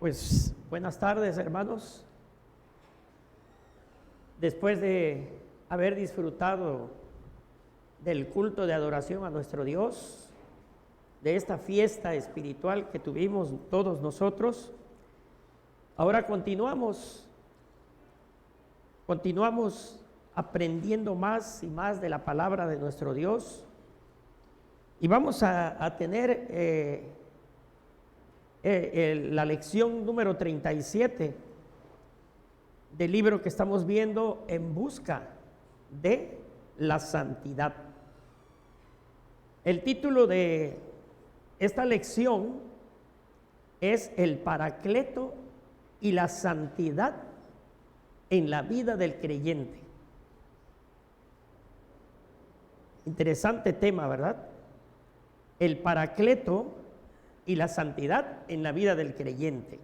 Pues buenas tardes, hermanos. Después de haber disfrutado del culto de adoración a nuestro Dios, de esta fiesta espiritual que tuvimos todos nosotros, ahora continuamos aprendiendo más y más de la palabra de nuestro Dios, y vamos a tener la lección número 37 del libro que estamos viendo, En busca de la santidad. El título de esta lección es El Paracleto y la santidad en la vida del creyente. Interesante tema, ¿verdad? El Paracleto y la santidad en la vida del creyente.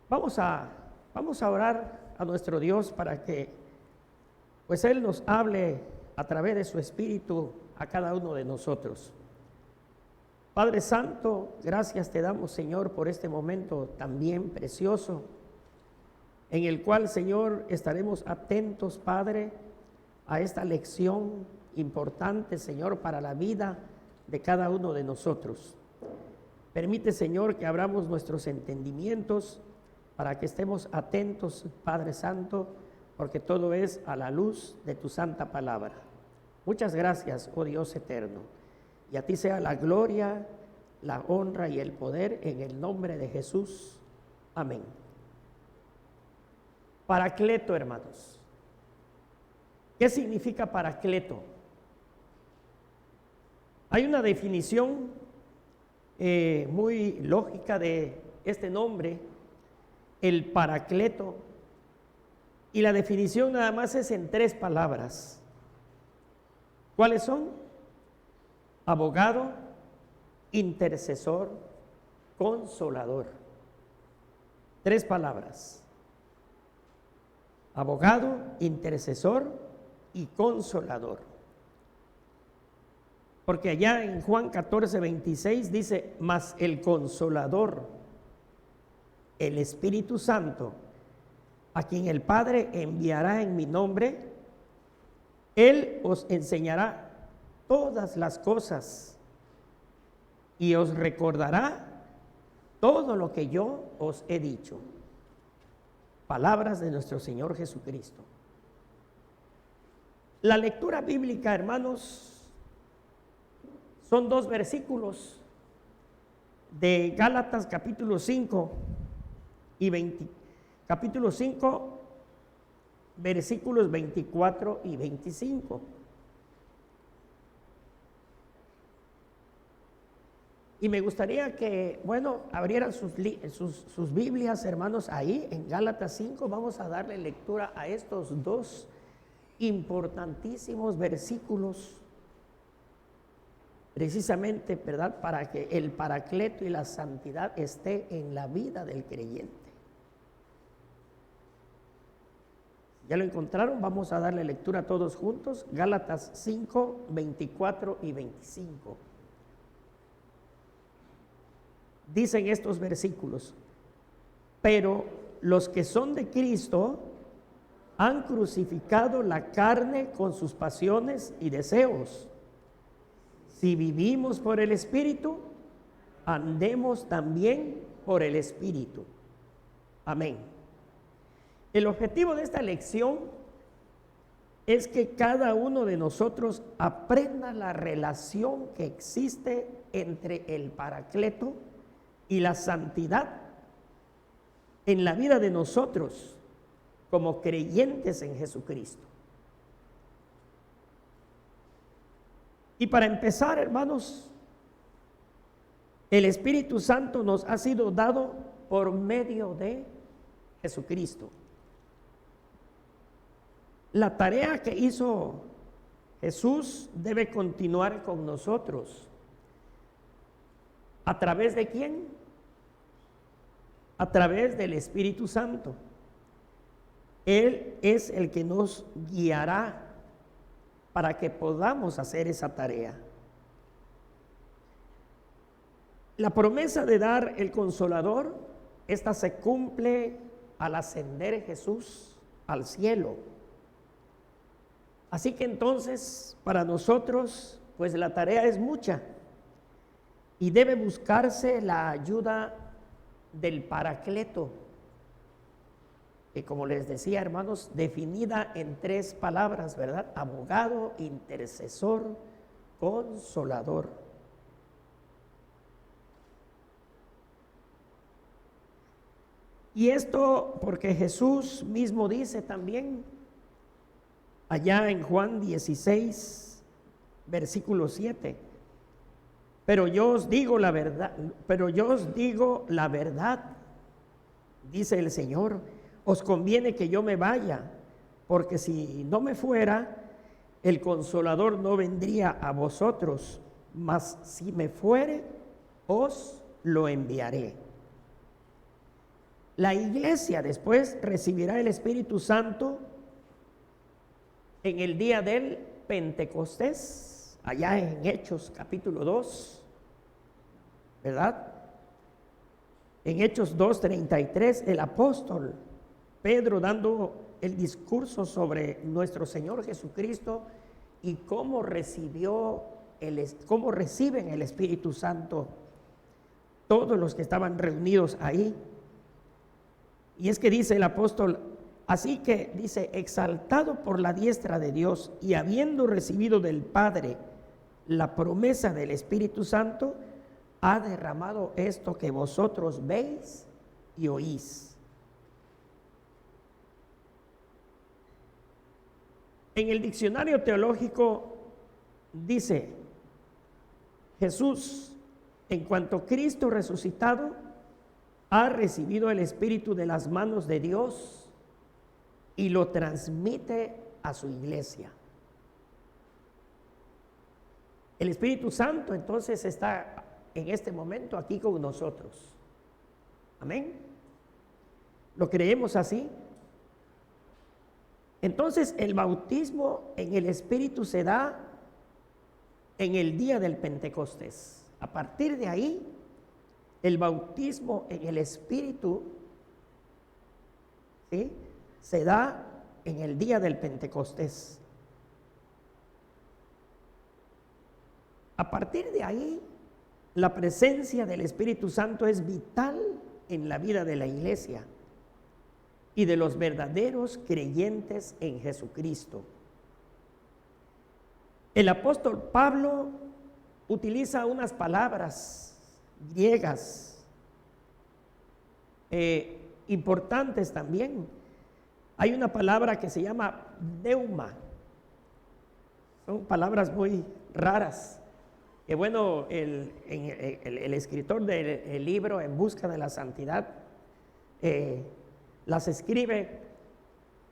Vamos a orar a nuestro Dios para que pues Él nos hable a través de su Espíritu a cada uno de nosotros. Padre Santo, gracias te damos, Señor, por este momento también precioso, en el cual, Señor, estaremos atentos, Padre, a esta lección importante, Señor, para la vida de cada uno de nosotros. Permite, Señor, que abramos nuestros entendimientos para que estemos atentos, Padre Santo, porque todo es a la luz de tu santa palabra. Muchas gracias, oh Dios eterno, y a ti sea la gloria, la honra y el poder en el nombre de Jesús. Amén. Paracleto, hermanos. ¿Qué significa paracleto? Hay una definición muy lógica de este nombre, el paracleto, y la definición nada más es en 3 palabras. ¿Cuáles son? Abogado, intercesor, consolador. 3 palabras. Abogado, intercesor y consolador. Porque allá en Juan 14:26 dice: mas el Consolador, el Espíritu Santo, a quien el Padre enviará en mi nombre, Él os enseñará todas las cosas y os recordará todo lo que yo os he dicho. Palabras de nuestro Señor Jesucristo. La lectura bíblica, hermanos, son 2 versículos de Gálatas capítulo 5 capítulo 5, versículos 24 y 25. Y me gustaría que, abrieran sus Biblias, hermanos, ahí en Gálatas 5. Vamos a darle lectura a estos 2 importantísimos versículos, precisamente, ¿verdad?, para que el paracleto y la santidad esté en la vida del creyente. ¿Ya lo encontraron? Vamos a darle lectura todos juntos. Gálatas 5, 24 y 25. Dicen estos versículos: pero los que son de Cristo han crucificado la carne con sus pasiones y deseos. Si vivimos por el Espíritu, andemos también por el Espíritu. Amén. El objetivo de esta lección es que cada uno de nosotros aprenda la relación que existe entre el paracleto y la santidad en la vida de nosotros como creyentes en Jesucristo. Y para empezar, hermanos, el Espíritu Santo nos ha sido dado por medio de Jesucristo. La tarea que hizo Jesús debe continuar con nosotros. ¿A través de quién? A través del Espíritu Santo. Él es el que nos guiará para que podamos hacer esa tarea. La promesa de dar el Consolador, esta se cumple al ascender Jesús al cielo. Así que entonces, para nosotros, pues la tarea es mucha y debe buscarse la ayuda del Paracleto, que como les decía, hermanos, definida en 3 palabras, ¿verdad? Abogado, intercesor, consolador. Y esto porque Jesús mismo dice también, allá en Juan 16, versículo 7, pero yo os digo la verdad, dice el Señor, os conviene que yo me vaya, porque si no me fuera, el Consolador no vendría a vosotros, mas si me fuere, os lo enviaré. La iglesia después recibirá el Espíritu Santo en el día del Pentecostés, allá en Hechos capítulo 2, ¿verdad? En Hechos 2:33, el apóstol Pedro dando el discurso sobre nuestro Señor Jesucristo y cómo reciben el Espíritu Santo todos los que estaban reunidos ahí. Y es que dice el apóstol, así que dice, exaltado por la diestra de Dios y habiendo recibido del Padre la promesa del Espíritu Santo, ha derramado esto que vosotros veis y oís. En el diccionario teológico dice, Jesús, en cuanto Cristo resucitado, ha recibido el Espíritu de las manos de Dios y lo transmite a su iglesia. El Espíritu Santo entonces está en este momento aquí con nosotros. Amén. ¿Lo creemos así? Entonces el bautismo en el Espíritu se da en el día del Pentecostés. A partir de ahí, el bautismo en el Espíritu, ¿sí?, se da en el día del Pentecostés. A partir de ahí, la presencia del Espíritu Santo es vital en la vida de la iglesia y de los verdaderos creyentes en Jesucristo. El apóstol Pablo utiliza unas palabras griegas importantes también. Hay una palabra que se llama pneuma. Son palabras muy raras. Que bueno, el escritor del libro En Busca de la Santidad las escribe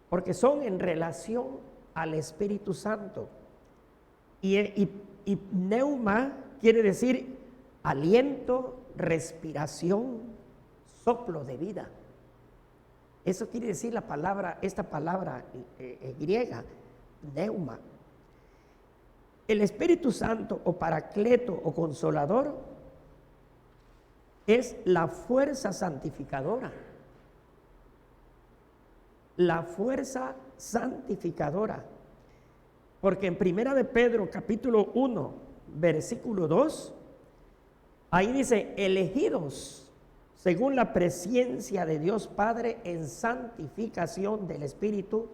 porque son en relación al Espíritu Santo. Y pneuma quiere decir aliento, respiración, soplo de vida. Eso quiere decir esta palabra griega, pneuma. El Espíritu Santo o Paracleto o Consolador es la fuerza santificadora. La fuerza santificadora. Porque en 1 de Pedro capítulo 1, versículo 2, ahí dice, elegidos según la presencia de Dios Padre en santificación del Espíritu,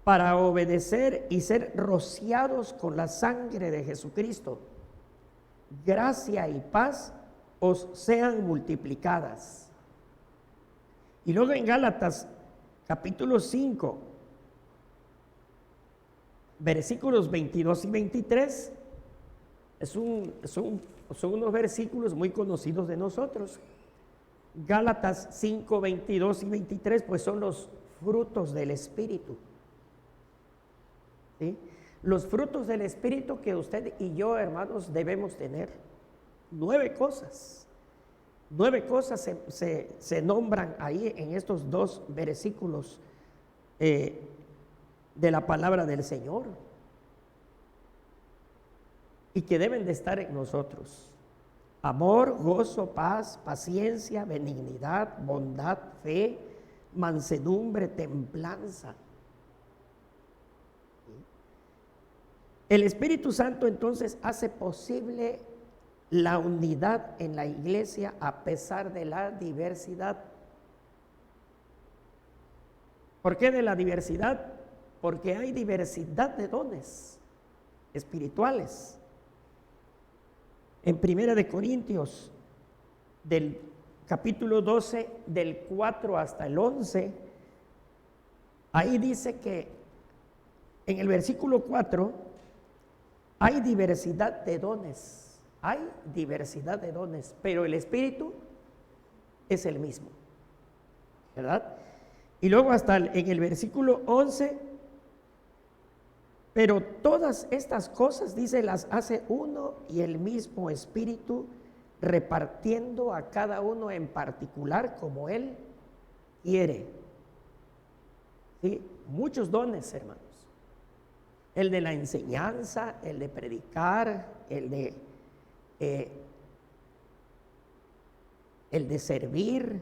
para obedecer y ser rociados con la sangre de Jesucristo. Gracia y paz os sean multiplicadas. Y luego en Gálatas capítulo 5, versículos 22 y 23, son unos versículos muy conocidos de nosotros. Gálatas 5, 22 y 23, pues son los frutos del Espíritu. ¿Sí? Los frutos del Espíritu que usted y yo, hermanos, debemos tener. 9 cosas. 9 cosas se nombran ahí en estos 2 versículos de la palabra del Señor. Y que deben de estar en nosotros. amor, gozo, paz, paciencia, benignidad, bondad, fe, mansedumbre, templanza. El Espíritu Santo entonces hace posible la unidad en la iglesia a pesar de la diversidad. ¿Por qué de la diversidad? Porque hay diversidad de dones espirituales. En 1 de Corintios, del capítulo 12, del 4 hasta el 11, ahí dice que en el versículo 4 hay diversidad de dones. Hay diversidad de dones, pero el Espíritu es el mismo, ¿verdad? Y luego hasta en el versículo 11, pero todas estas cosas, dice, las hace uno y el mismo Espíritu, repartiendo a cada uno en particular como Él quiere. ¿Sí? Muchos dones, hermanos. El de la enseñanza, el de predicar, el de servir,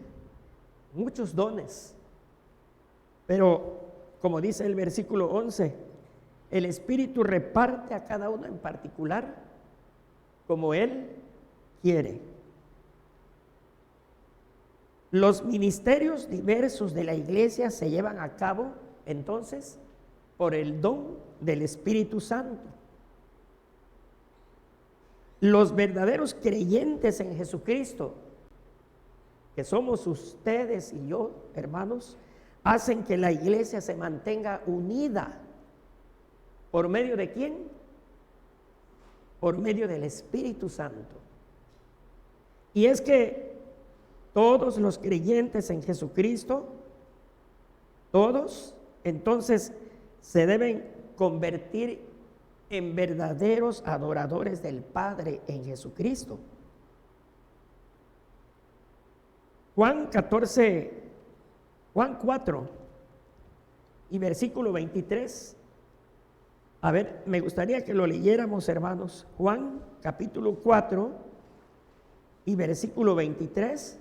muchos dones. Pero, como dice el versículo 11, el Espíritu reparte a cada uno en particular como Él quiere. Los ministerios diversos de la iglesia se llevan a cabo, entonces, por el don del Espíritu Santo. Los verdaderos creyentes en Jesucristo, que somos ustedes y yo, hermanos, hacen que la iglesia se mantenga unida. ¿Por medio de quién? Por medio del Espíritu Santo. Y es que todos los creyentes en Jesucristo, todos, entonces se deben convertir en verdaderos adoradores del Padre en Jesucristo. Juan 4 y versículo 23. A ver, me gustaría que lo leyéramos, hermanos. Juan capítulo 4 y versículo 23.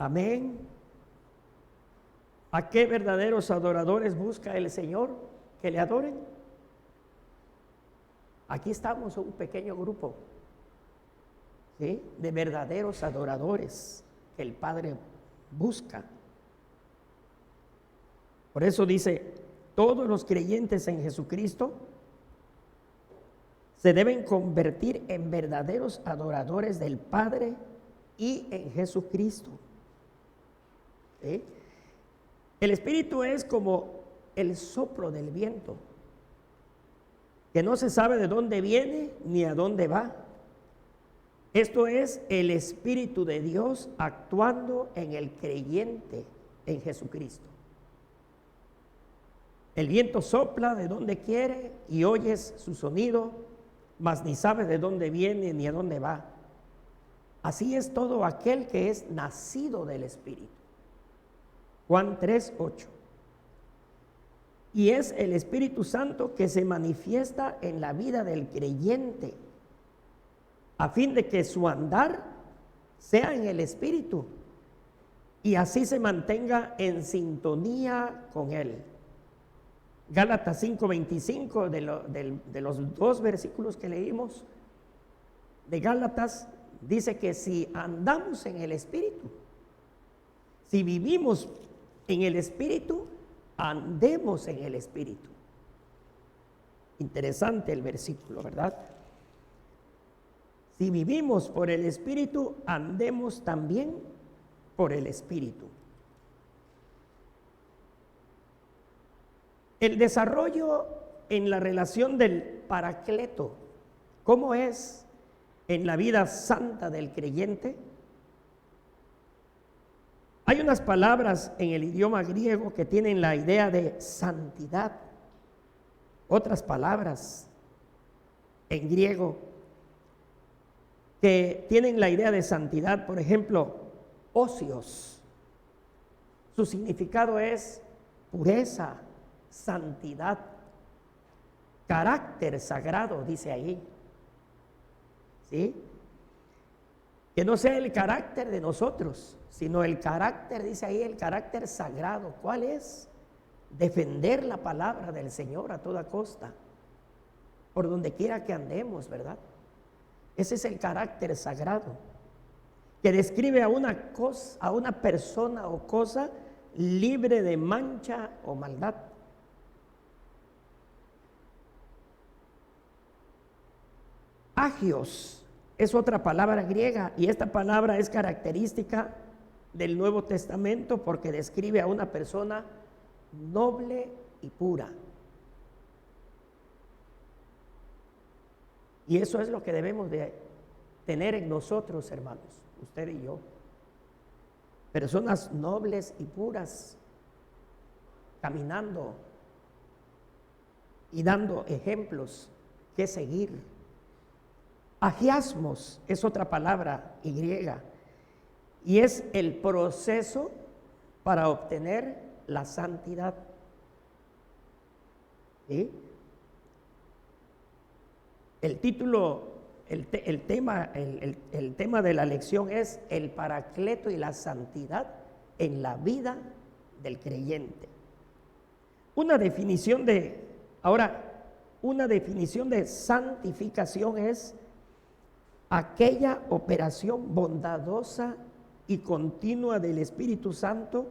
Amén. ¿A qué verdaderos adoradores busca el Señor que le adoren? Aquí estamos un pequeño grupo, ¿sí?, de verdaderos adoradores que el Padre busca. Por eso dice, todos los creyentes en Jesucristo se deben convertir en verdaderos adoradores del Padre y en Jesucristo. ¿Sí? El Espíritu es como el soplo del viento, que no se sabe de dónde viene ni a dónde va. Esto es el Espíritu de Dios actuando en el creyente en Jesucristo. El viento sopla de donde quiere y oyes su sonido, mas ni sabes de dónde viene ni a dónde va. Así es todo aquel que es nacido del Espíritu. Juan 3:8. Y es el Espíritu Santo que se manifiesta en la vida del creyente, a fin de que su andar sea en el Espíritu y así se mantenga en sintonía con Él. Gálatas 5:25, de los dos versículos que leímos de Gálatas, dice que si andamos en el Espíritu, si vivimos en el Espíritu, andemos en el Espíritu. Interesante el versículo, ¿verdad? Si vivimos por el Espíritu, andemos también por el Espíritu. El desarrollo en la relación del Paracleto, ¿cómo es en la vida santa del creyente? Hay unas palabras en el idioma griego que tienen la idea de santidad. Otras palabras en griego que tienen la idea de santidad, por ejemplo, ocios. Su significado es pureza, santidad, carácter sagrado, dice ahí. ¿Sí? Que no sea el carácter de nosotros, sino el carácter, dice ahí, el carácter sagrado. ¿Cuál es? Defender la palabra del Señor a toda costa, por donde quiera que andemos, ¿verdad? Ese es el carácter sagrado, que describe a una cosa, a una persona o cosa libre de mancha o maldad. Agios es otra palabra griega, y esta palabra es característica del Nuevo Testamento porque describe a una persona noble y pura. Y eso es lo que debemos de tener en nosotros, hermanos, usted y yo. Personas nobles y puras, caminando y dando ejemplos que seguir. Agiasmos es otra palabra griega, y es el proceso para obtener la santidad. ¿Sí? El título, el tema de la lección es el Paracleto y la santidad en la vida del creyente. Una definición de santificación es aquella operación bondadosa y continua del Espíritu Santo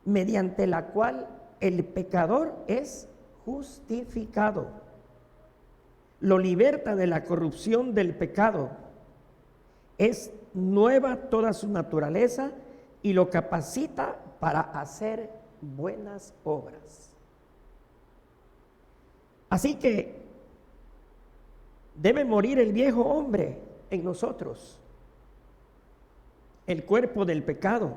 mediante la cual el pecador es justificado, lo liberta de la corrupción del pecado, es nueva toda su naturaleza y lo capacita para hacer buenas obras. Así que debe morir el viejo hombre en nosotros, el cuerpo del pecado.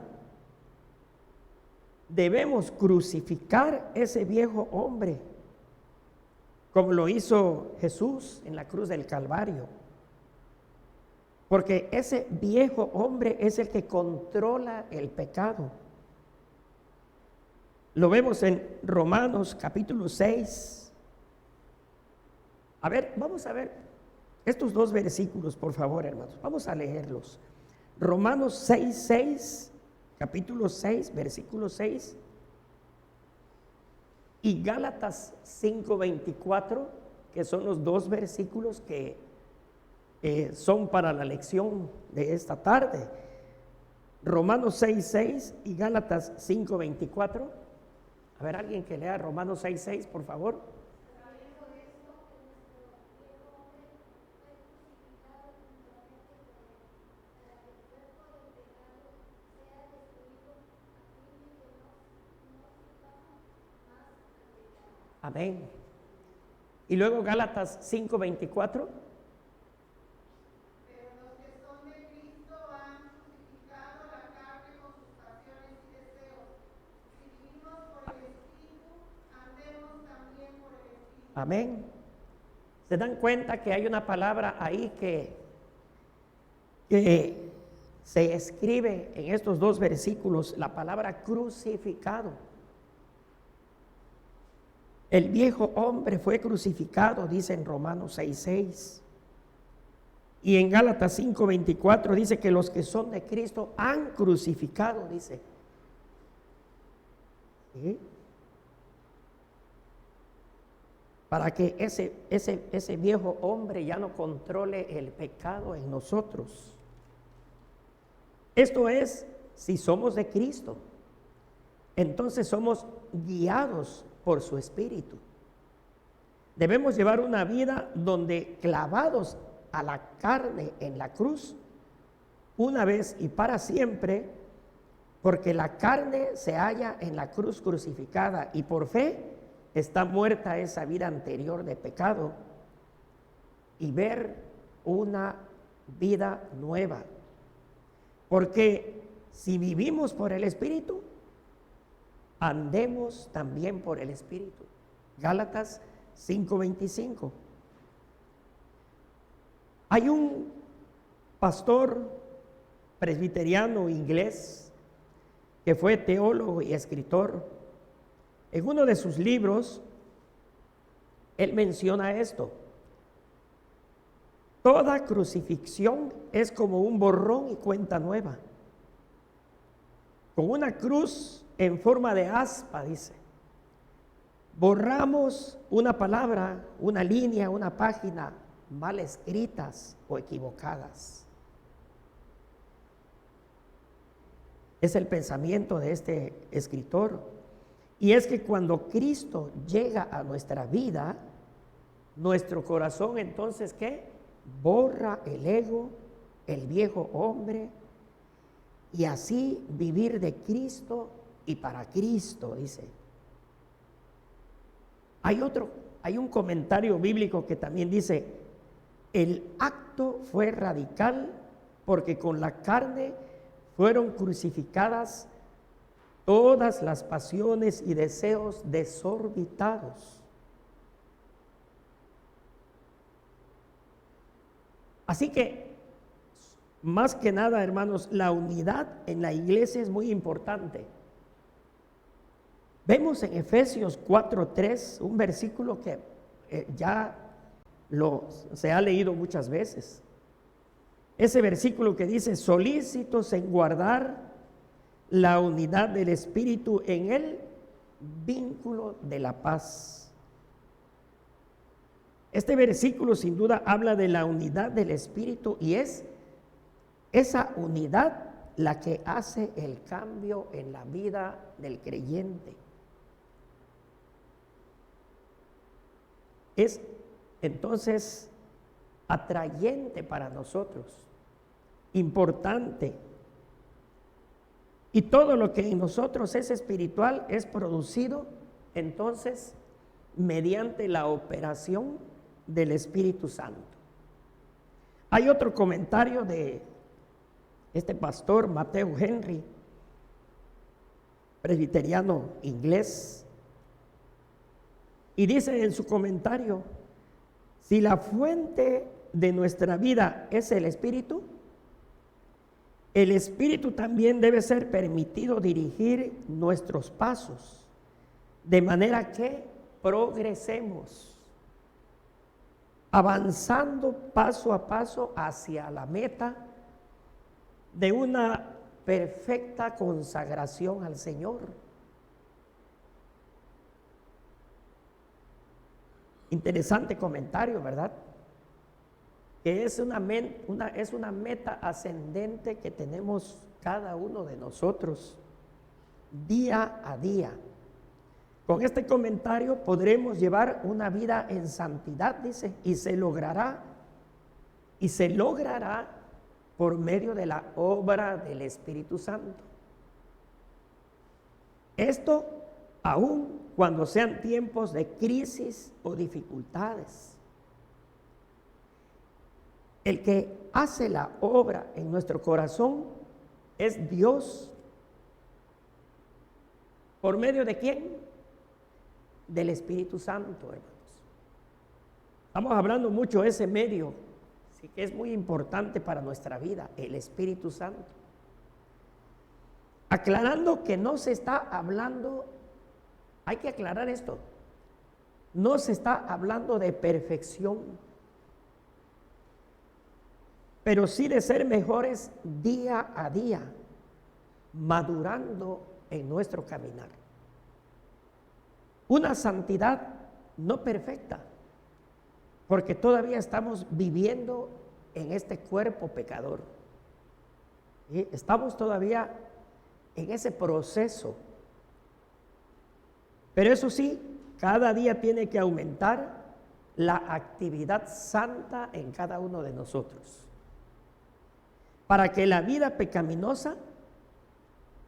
Debemos crucificar ese viejo hombre, como lo hizo Jesús en la cruz del Calvario. Porque ese viejo hombre es el que controla el pecado. Lo vemos en Romanos capítulo 6. A ver, vamos a ver estos dos versículos, por favor, hermanos. Vamos a leerlos. Romanos 6:6, capítulo 6, versículo 6. Y Gálatas 5:24, que son los dos versículos que son para la lección de esta tarde. Romanos 6:6 y Gálatas 5:24. A ver, alguien que lea Romanos 6:6, por favor. Amén. Y luego Gálatas 5:24. Pero los que son de Cristo han crucificado la carne con sus pasiones y deseos. Si vivimos por el Espíritu, andemos también por el Espíritu. Amén. ¿Se dan cuenta que hay una palabra ahí que se escribe en estos dos versículos? La palabra crucificado. El viejo hombre fue crucificado, dice en Romanos 6:6. Y en Gálatas 5:24 dice que los que son de Cristo han crucificado, dice. ¿Sí? Para que ese viejo hombre ya no controle el pecado en nosotros. Esto es, si somos de Cristo, entonces somos guiados por su Espíritu. Debemos llevar una vida donde clavados a la carne en la cruz, una vez y para siempre, porque la carne se halla en la cruz crucificada y por fe está muerta esa vida anterior de pecado y ver una vida nueva. Porque si vivimos por el Espíritu, andemos también por el Espíritu. Gálatas 5:25. Hay un pastor presbiteriano inglés que fue teólogo y escritor, en uno de sus libros, él menciona esto: toda crucifixión es como un borrón y cuenta nueva. Con una cruz en forma de aspa, dice, borramos una palabra, una línea, una página mal escritas o equivocadas. Es el pensamiento de este escritor. Y es que cuando Cristo llega a nuestra vida, nuestro corazón entonces, ¿qué? Borra el ego, el viejo hombre, y así vivir de Cristo y para Cristo, dice. Hay un comentario bíblico que también dice: el acto fue radical porque con la carne fueron crucificadas todas las pasiones y deseos desorbitados. Así que, más que nada, hermanos, la unidad en la iglesia es muy importante. Vemos en Efesios 4:3 un versículo que se ha leído muchas veces. Ese versículo que dice: solícitos en guardar la unidad del Espíritu en el vínculo de la paz. Este versículo sin duda habla de la unidad del Espíritu, y es esa unidad la que hace el cambio en la vida del creyente. Es entonces atrayente para nosotros, importante. Y todo lo que en nosotros es espiritual es producido entonces mediante la operación del Espíritu Santo. Hay otro comentario de este pastor Matthew Henry, presbiteriano inglés, y dice en su comentario: si la fuente de nuestra vida es el Espíritu también debe ser permitido dirigir nuestros pasos, de manera que progresemos, avanzando paso a paso hacia la meta de una perfecta consagración al Señor. Interesante comentario, ¿verdad? Que es una meta ascendente que tenemos cada uno de nosotros día a día. Con este comentario podremos llevar una vida en santidad, dice, y se logrará por medio de la obra del Espíritu Santo. Esto aún cuando sean tiempos de crisis o dificultades. El que hace la obra en nuestro corazón es Dios. ¿Por medio de quién? Del Espíritu Santo, hermanos. Estamos hablando mucho de ese medio, sí, que es muy importante para nuestra vida, el Espíritu Santo. Aclarando que no se está hablando, hay que aclarar esto, no se está hablando de perfección, pero sí de ser mejores día a día, madurando en nuestro caminar. Una santidad no perfecta, porque todavía estamos viviendo en este cuerpo pecador. ¿Sí? Estamos todavía en ese proceso. Pero eso sí, cada día tiene que aumentar la actividad santa en cada uno de nosotros, para que la vida pecaminosa,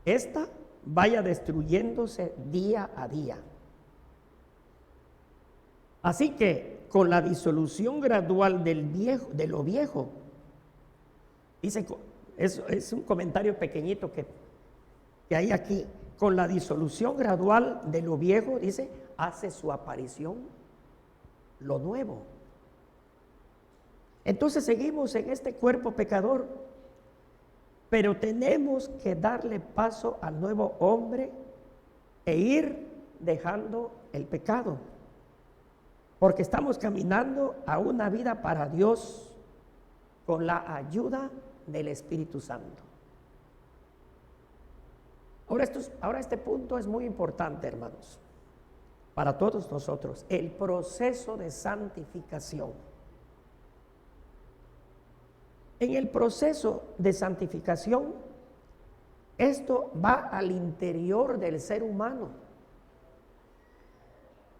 esta vaya destruyéndose día a día. Así que con la disolución gradual de lo viejo, dice, es un comentario pequeñito que hay aquí, con la disolución gradual de lo viejo, dice, hace su aparición lo nuevo. Entonces seguimos en este cuerpo pecador, pero tenemos que darle paso al nuevo hombre e ir dejando el pecado, porque estamos caminando a una vida para Dios con la ayuda del Espíritu Santo. Ahora este punto es muy importante, hermanos, para todos nosotros, el proceso de santificación. En el proceso de santificación, esto va al interior del ser humano,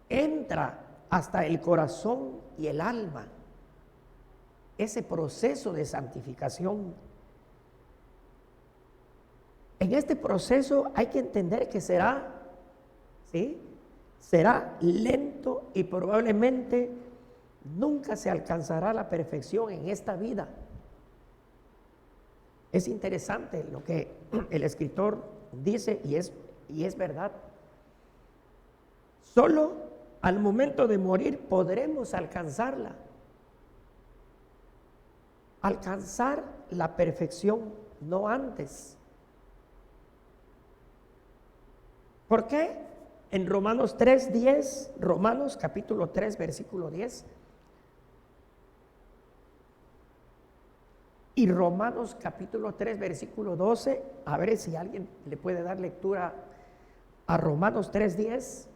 entra hasta el corazón y el alma. Ese proceso de santificación. En este proceso hay que entender que será lento y probablemente nunca se alcanzará la perfección en esta vida. Es interesante lo que el escritor dice y es verdad. Solo al momento de morir podremos alcanzarla. Alcanzar la perfección, no antes. ¿Por qué? En Romanos 3:10, Romanos capítulo 3, versículo 10. Y Romanos capítulo 3, versículo 12, a ver si alguien le puede dar lectura a Romanos 3:10.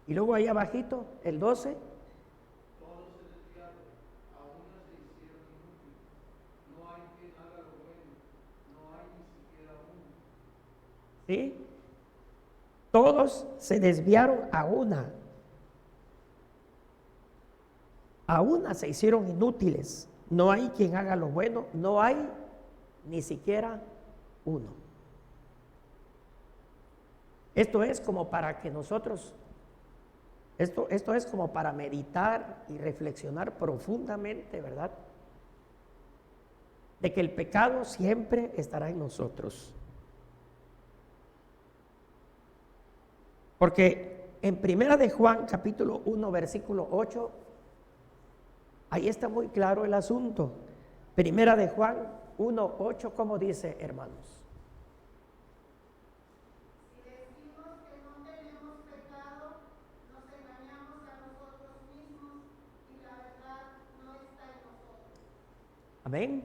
Y luego ahí abajito, el 12. Todos se desviaron, a una se hicieron inútiles. No hay quien haga lo bueno, no hay ni siquiera uno. ¿Sí? Todos se desviaron a una. A una se hicieron inútiles. No hay quien haga lo bueno, no hay ni siquiera uno. Esto es como para que nosotros, esto es como para meditar y reflexionar profundamente, ¿verdad? De que el pecado siempre estará en nosotros. Porque en Primera de Juan, capítulo 1, versículo 8, ahí está muy claro el asunto. Primera de Juan 1, 8, ¿cómo dice, hermanos? Si decimos que no tenemos pecado, nos engañamos a nosotros mismos y la verdad no está en nosotros. Amén.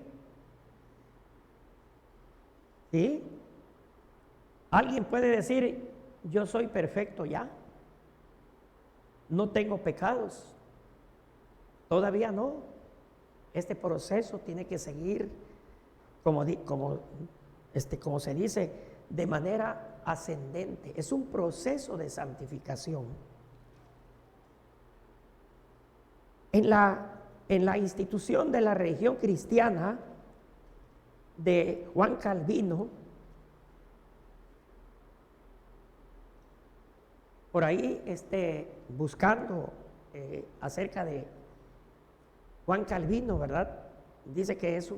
¿Sí? Alguien puede decir, yo soy perfecto ya, no tengo pecados. Todavía no. Este proceso tiene que seguir, como se dice, de manera ascendente. Es un proceso de santificación. En la institución de la religión cristiana de Juan Calvino, por ahí buscando acerca de Juan Calvino, ¿verdad? Dice que es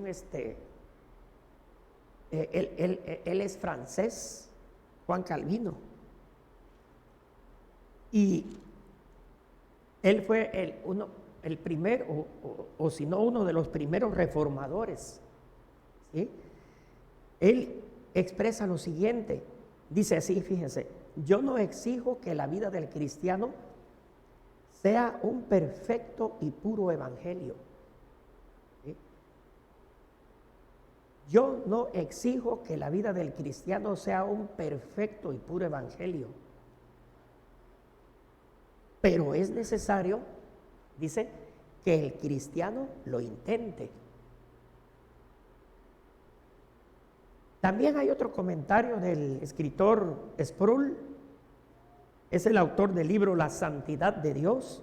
él es francés, Juan Calvino. Y él fue el primero, o si no, uno de los primeros reformadores. ¿Sí? Él expresa lo siguiente, dice así, fíjense: yo no exijo que la vida del cristiano sea un perfecto y puro evangelio. ¿Sí? Yo no exijo que la vida del cristiano sea un perfecto y puro evangelio. Pero es necesario, dice, que el cristiano lo intente. También hay otro comentario del escritor Sproul, es el autor del libro La Santidad de Dios.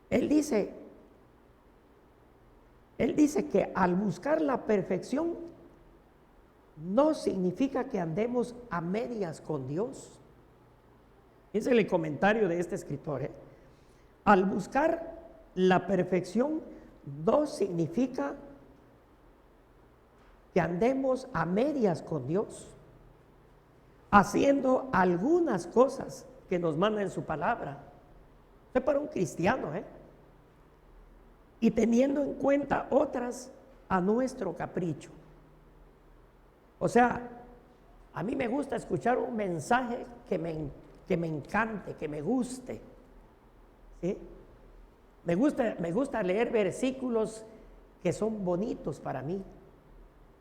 Él dice que al buscar la perfección no significa que andemos a medias con Dios. Ese es el comentario de este escritor. Al buscar la perfección no significa que andemos a medias con Dios, haciendo algunas cosas que nos manda en su palabra, Esto es para un cristiano, ¿eh? Y teniendo en cuenta otras a nuestro capricho. O sea, a mí me gusta escuchar un mensaje que me encante, que me guste. ¿Sí? Me gusta leer versículos que son bonitos para mí.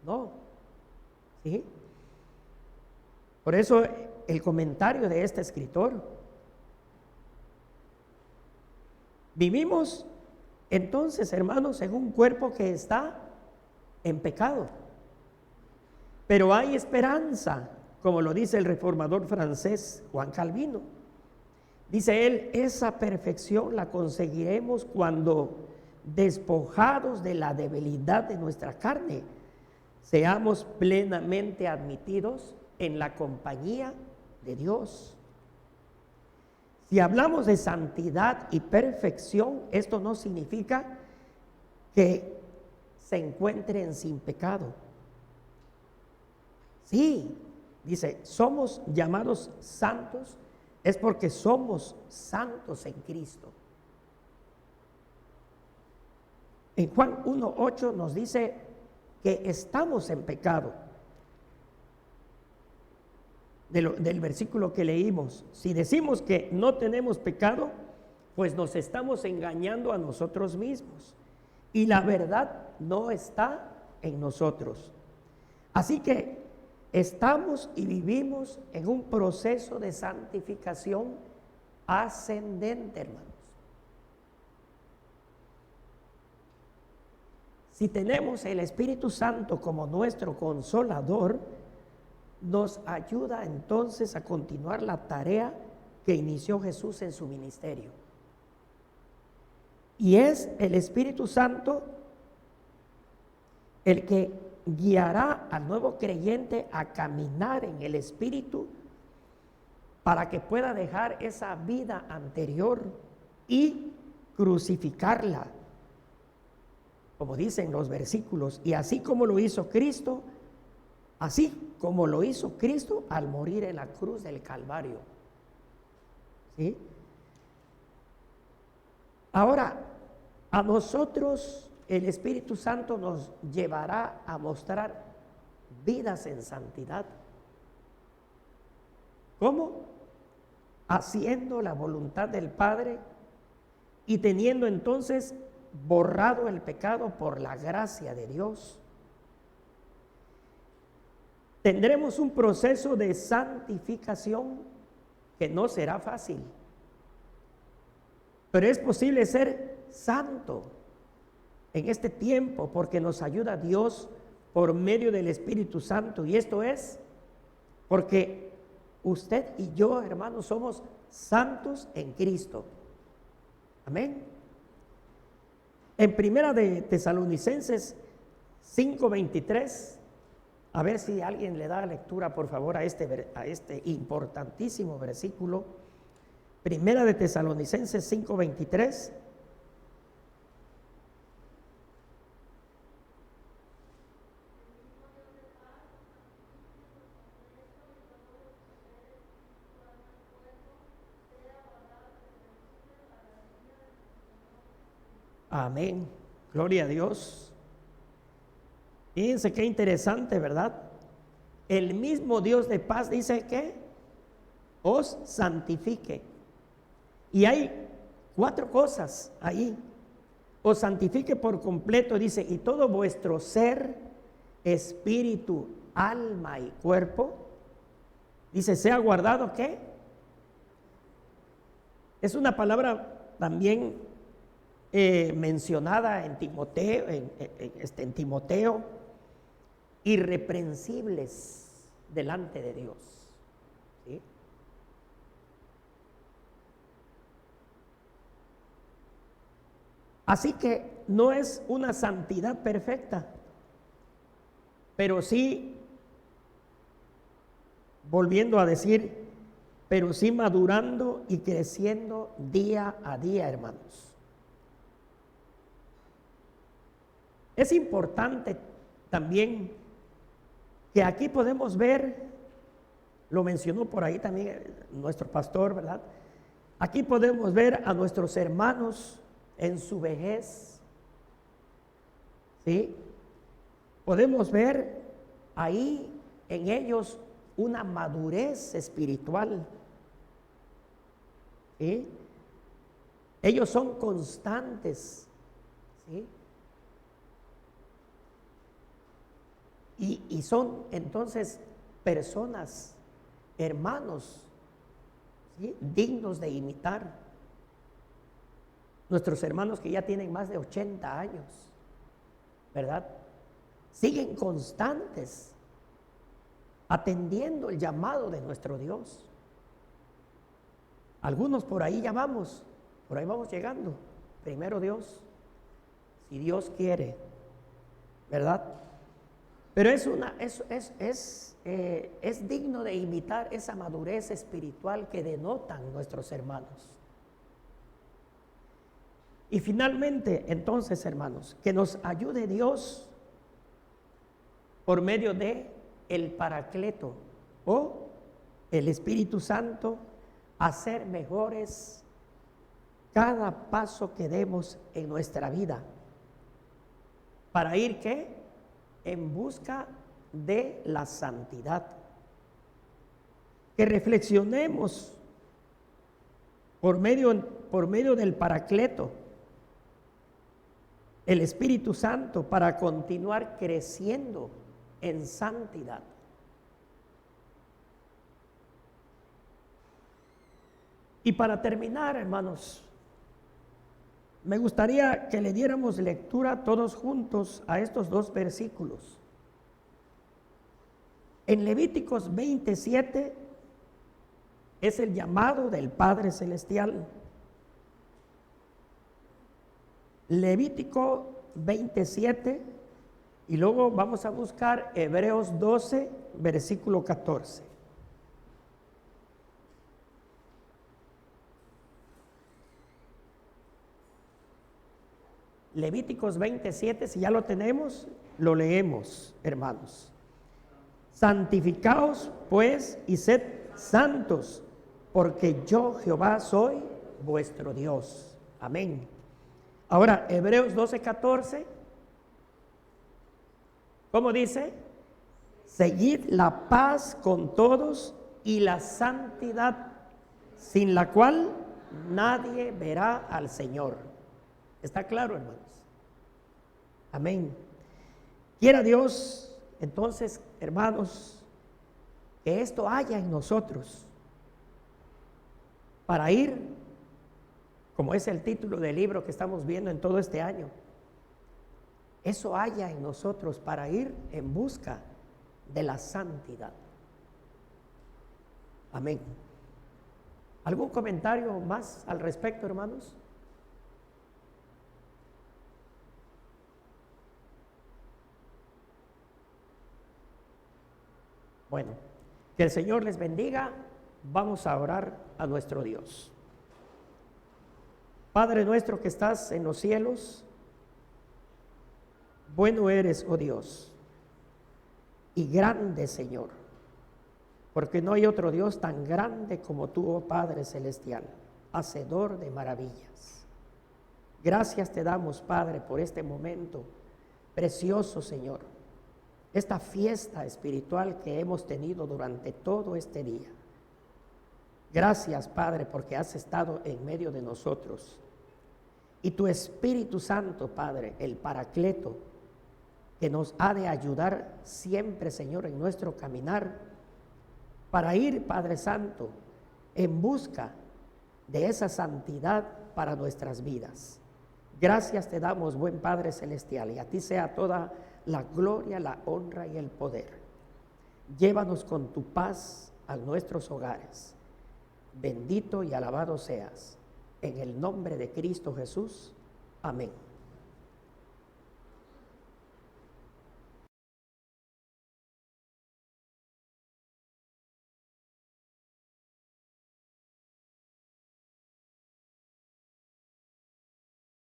¿No? ¿Sí? Por eso el comentario de este escritor. Vivimos entonces, hermanos, en un cuerpo que está en pecado. Pero hay esperanza, como lo dice el reformador francés Juan Calvino. Dice él, esa perfección la conseguiremos cuando, despojados de la debilidad de nuestra carne, seamos plenamente admitidos en la compañía de Dios. Si hablamos de santidad y perfección, esto no significa que se encuentren sin pecado. Sí, dice, somos llamados santos, es porque somos santos en Cristo. En Juan 1:8 nos dice que estamos en pecado. Del versículo que leímos, si decimos que no tenemos pecado, pues nos estamos engañando a nosotros mismos y la verdad no está en nosotros. Así que estamos y vivimos en un proceso de santificación ascendente, hermanos. Si tenemos el Espíritu Santo como nuestro consolador, nos ayuda entonces a continuar la tarea que inició Jesús en su ministerio. Y es el Espíritu Santo el que guiará al nuevo creyente a caminar en el Espíritu para que pueda dejar esa vida anterior y crucificarla, como dicen los versículos, y así como lo hizo Cristo, así como lo hizo Cristo al morir en la cruz del Calvario. ¿Sí? Ahora, a nosotros el Espíritu Santo nos llevará a mostrar vidas en santidad. ¿Cómo? Haciendo la voluntad del Padre y teniendo entonces borrado el pecado por la gracia de Dios. Tendremos un proceso de santificación que no será fácil, pero es posible ser santo en este tiempo porque nos ayuda Dios por medio del Espíritu Santo. Y esto es porque usted y yo, hermanos, somos santos en Cristo. Amén. En primera de Tesalonicenses 5:23, a ver si alguien le da lectura, por favor, a este importantísimo versículo. Primera de Tesalonicenses 5:23. Amén. Gloria a Dios. Fíjense qué interesante, ¿verdad? El mismo Dios de paz dice que os santifique. Y hay 4 cosas ahí. Os santifique por completo, dice, y todo vuestro ser, espíritu, alma y cuerpo, dice, sea guardado, ¿qué? Es una palabra también mencionada en Timoteo, irreprensibles delante de Dios. ¿Sí? Así que no es una santidad perfecta, pero sí, volviendo a decir, pero sí madurando y creciendo día a día, hermanos. Es importante también que aquí podemos ver, lo mencionó por ahí también nuestro pastor, ¿verdad? Aquí podemos ver a nuestros hermanos en su vejez, ¿sí? Podemos ver ahí en ellos una madurez espiritual, ¿sí? Ellos son constantes, ¿sí? Y son entonces personas, hermanos, ¿sí? Dignos de imitar. Nuestros hermanos que ya tienen más de 80 años, ¿verdad? Siguen constantes, atendiendo el llamado de nuestro Dios. Algunos por ahí ya vamos, por ahí vamos llegando. Primero Dios, si Dios quiere, ¿verdad? Pero es digno de imitar esa madurez espiritual que denotan nuestros hermanos. Y finalmente, entonces, hermanos, que nos ayude Dios por medio de el Paracleto o el Espíritu Santo a ser mejores cada paso que demos en nuestra vida. Para ir, ¿qué? En busca de la santidad. Que reflexionemos por medio del Paracleto, el Espíritu Santo, para continuar creciendo en santidad. Y para terminar, hermanos, me gustaría que le diéramos lectura todos juntos a estos dos versículos. En Levíticos 27 es el llamado del Padre Celestial. Levítico 27, y luego vamos a buscar Hebreos 12, versículo 14. Levíticos 27, si ya lo tenemos, lo leemos, hermanos. Santificaos pues y sed santos, porque yo Jehová soy vuestro Dios. Amén. Ahora, Hebreos 12, 14, ¿cómo dice? Seguid la paz con todos y la santidad, sin la cual nadie verá al Señor. ¿Está claro, hermanos? Amén. Quiera Dios, entonces, hermanos, que esto haya en nosotros para ir, como es el título del libro que estamos viendo en todo este año, eso haya en nosotros para ir en busca de la santidad. Amén. ¿Algún comentario más al respecto, hermanos? Bueno, que el Señor les bendiga. Vamos a orar a nuestro Dios. Padre nuestro que estás en los cielos, bueno eres, oh Dios, y grande, Señor, porque no hay otro Dios tan grande como tú, oh Padre celestial, hacedor de maravillas. Gracias te damos, Padre, por este momento precioso, Señor, esta fiesta espiritual que hemos tenido durante todo este día. Gracias, Padre, porque has estado en medio de nosotros. Y tu Espíritu Santo, Padre, el Paracleto, que nos ha de ayudar siempre, Señor, en nuestro caminar, para ir, Padre Santo, en busca de esa santidad para nuestras vidas. Gracias te damos, buen Padre Celestial, y a ti sea toda la gloria, la honra y el poder. Llévanos con tu paz a nuestros hogares. Bendito y alabado seas. En el nombre de Cristo Jesús. Amén.